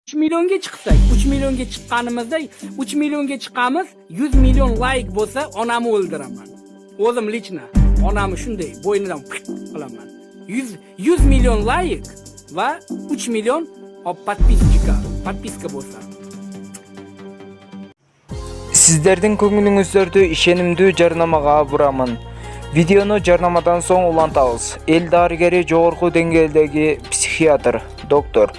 3 milyonga chiqsak, 3 milyonga chiqqanimizda 3 milyonga chiqamiz, 100 milyon like bo'lsa, onamni o'ldiraman. O'zim lichna, onamni shunday bo'ynidan qilaman. 100 milyon like va 3 milyon подписка bo'lsa. Sizlerдің көңіліңіздерді işenimdүү жарнамага бурамын. Videonu жарнамадан соң улантабыз. Эл дарыгери жогорку деңгээлдеги психиатр, доктор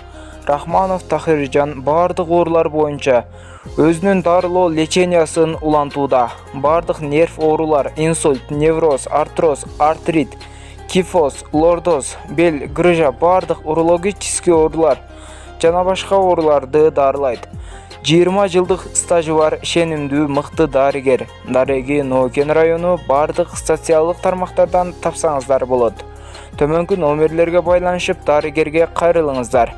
Рахманов Тахиржан бардык оорулар боюнча өзүнүн дарылоо лечениясын улантууда. Бардык нерв оорулар, инсульт, невроз, артроз, артрит, кифоз, лордоз, бел, грыжа, бардык урологический оорулар жана башка ооруларды дарылайт. 20 жылдык стажы бар ишенимдүү мыкты дарыгер. Дареги Нокен району бардык социалдык тармактардан тапсаңыздар болот. Төмөнкү номерлерге байланышып дарыгерге кайрылыңыздар.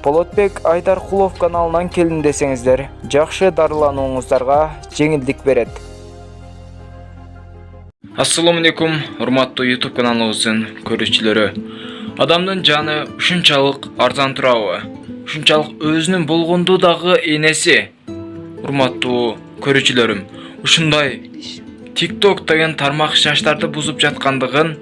Болотбек Айдаркулов каналынан келдим десеңиздер, жакшы дарыланууңуздарга жеңилдик берет. Ассаламу алейкум, урматтуу YouTube каналыбыздын көрүүчүлөрү. Адамдын жаны ушунчалык арзан турабы? Ушунчалык өзүнүн болгондуу дагы энеси. Урматтуу көрүүчүлөрүм, ушундай TikTok деген тармак жаштарды бузуп жаткандыгын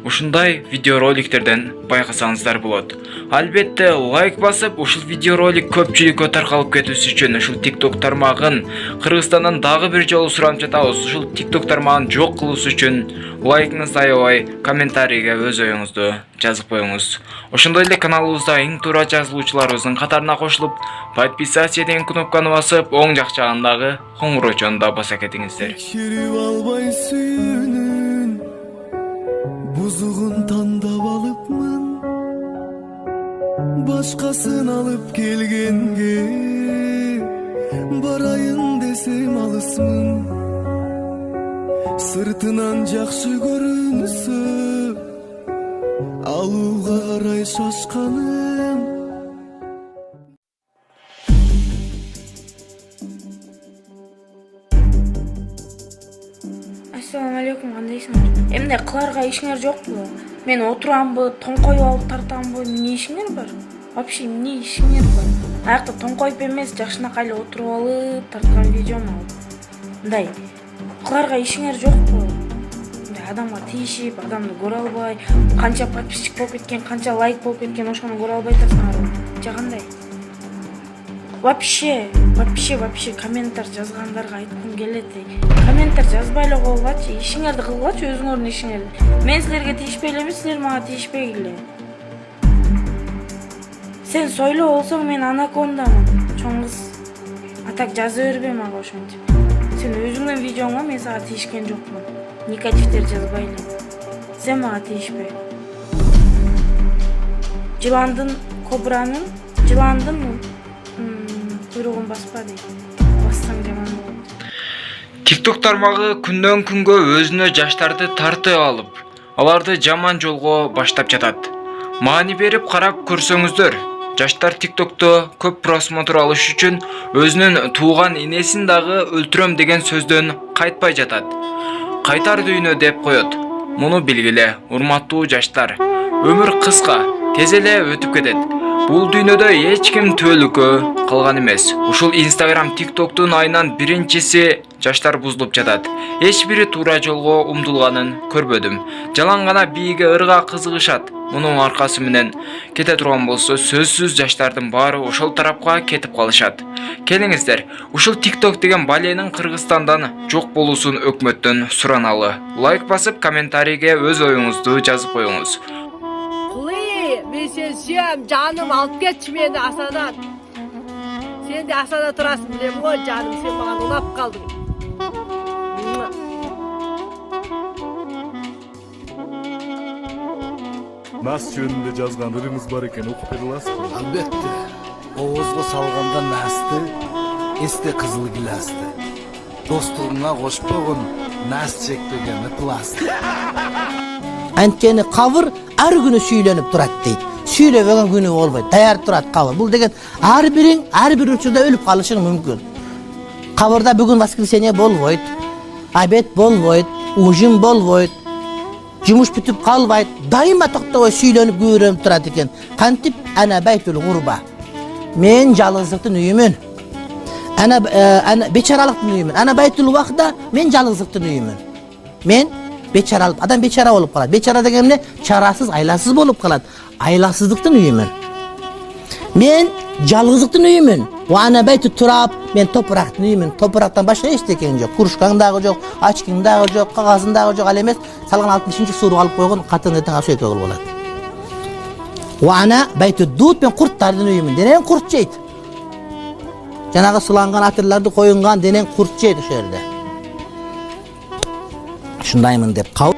ушундай видеороликтерден байкасаңыздар болот. Албетте лайк басып, ушул видеоролик көпчүлүккө таркалып кетүүсү үчүн ушул TikTok тармагын Кыргызстандан дагы бир жолу суранып жатабыз. Ушул TikTok тармагын жок кылуусу үчүн лайкыңызды аябай, комментарийге өз оюңузду жазып коюңуз. Ошондой эле каналыбызда эң туура жазылуучуларыбыздын катарына кошулуп, подписаться деген кнопканы басып, оң жак жагындагы коңгурочону да баса кетиңиздер. Buzug'un tandab alıpmın, başkasın alıp gelgenge, barayın desem alısmın, sırtından jakşı görünüsü, aluğa qaray şaşkanım. Assalamu alaikum, kandайсыңар? Эмне кыларга ишиңер жокпу? Мен отурамбы, тоңкоюп алып тартамбы? Эмне ишиңер бар? Вообще эмне ишиңер бар? Аякта тоңкоюп эмес, жакшынакай эле отуруп алып тарткан видеом алып. Мындай кыларга ишиңер жокпу? Мындай адамга тийишип, адамды көрө албай, канча подписчик болуп кеткен, канча лайк болуп кеткен, ошону көрө албай тарсаңар, же кандай? Вообще комментар жазгандарга айткым келет. Комментар жазбай эле койгулачы, ишиңерди кылгылачы, өзүңөрдүн ишиңерди. Мен силерге тийишпей элеми, силер мага тийишпей эле. Сен сойло болсоң, мен анакондамын. Чоң кыз. А так жаза бербе мага ошентип. Сен өзүңдүн видеоңо мен сага тийишкен жокмун. Негативдер жазбай эле. Сен мага тийишпе. Жыландын куйругун баспа дейт. Бассаң жаман болот. TikTok тармагы күндөн күнгө өзүнө жаштарды тартып алып, аларды жаман жолго баштап жатат. Маани берип карап көрсөңүздөр, жаштар TikTok'то көп просмотр алыш үчүн өзүнүн тууган энесин дагы өлтүрөм деген сөздөн кайтпай жатат. Кайтар дүйнө деп коет. Муну билгиле, урматтуу жаштар. Өмүр кыска, тез эле өтүп кетет. Бул дүйнөдө эч ким түбөлүккө калган эмес. Ушул Instagram, TikTok'тун айынан биринчиси жаштар бузулуп жатат. Эч бири туура жолго умтулганын көрбөдүм. Жалаң гана бийге ырга кызыгышат. Мунун аркасы менен кете турган болсо, сөзсүз жаштардын баары ошол тарапка кетип калышат. Келиңиздер, ушул TikTok деген баленин Кыргызстандан жок болуусун өкмөттөн сураналы. Лайк басып, комментарийге өз оюңузду жазып коюңуз. Мен сен сүйем, жаным, алып кетші мені асадан. Сен де асада тұрасың, білем ғой, жаным, сен маған ұнап қалдың. Нас жөнінде жазған ырыңыз бар екен, оқып бере аласыз ба? Албетте. Оозго салганда насты, эсте кызыл гиласты. Достугуңа кошпогон нас чекпеген ыпласты. Анткени кабыр ар күнү сүйлөнүп турат дейт. Сүйлөбөгөн күнү болбойт. Даяр турат кабыр. Бул деген ар бириң ар бир учурда өлүп калышың мүмкүн. Кабырда бүгүн воскресенье болбойт. Обед болбойт, ужин болбойт. Жумуш бүтүп калбайт. Дайыма токтобой сүйлөнүп күбөрөнүп турат экен. Кантип ана байтул гурба. men жалгыздыктын үйүмүн. Ana beçaralıktın uyumun. Ana baytul vakda men жалгыздыктын uyumun. Men beçaralık, adam beçara olup kalat. Beçara degen ne? Çarasız, aylasız bolup kalat. Aylasızlıktın uyumun. Men жалгыздыктын uyumun. Wa ana baytu turab, men topraktın uyumun. Topraktan başka hiç teken yok. Kuruşkan dağı yok, açkın dağı yok, kagazın dağı yok. Al emes, salgan 60-cı suruq alıp koygun, katın eten asu eke bolat. Wa ana baytu dut, men kurttardın uyumun. Denen kurt jeyt. Janağı sulangan atırlardı koyungan denen kurt jeyt o şerde. Şundayımın dep kabul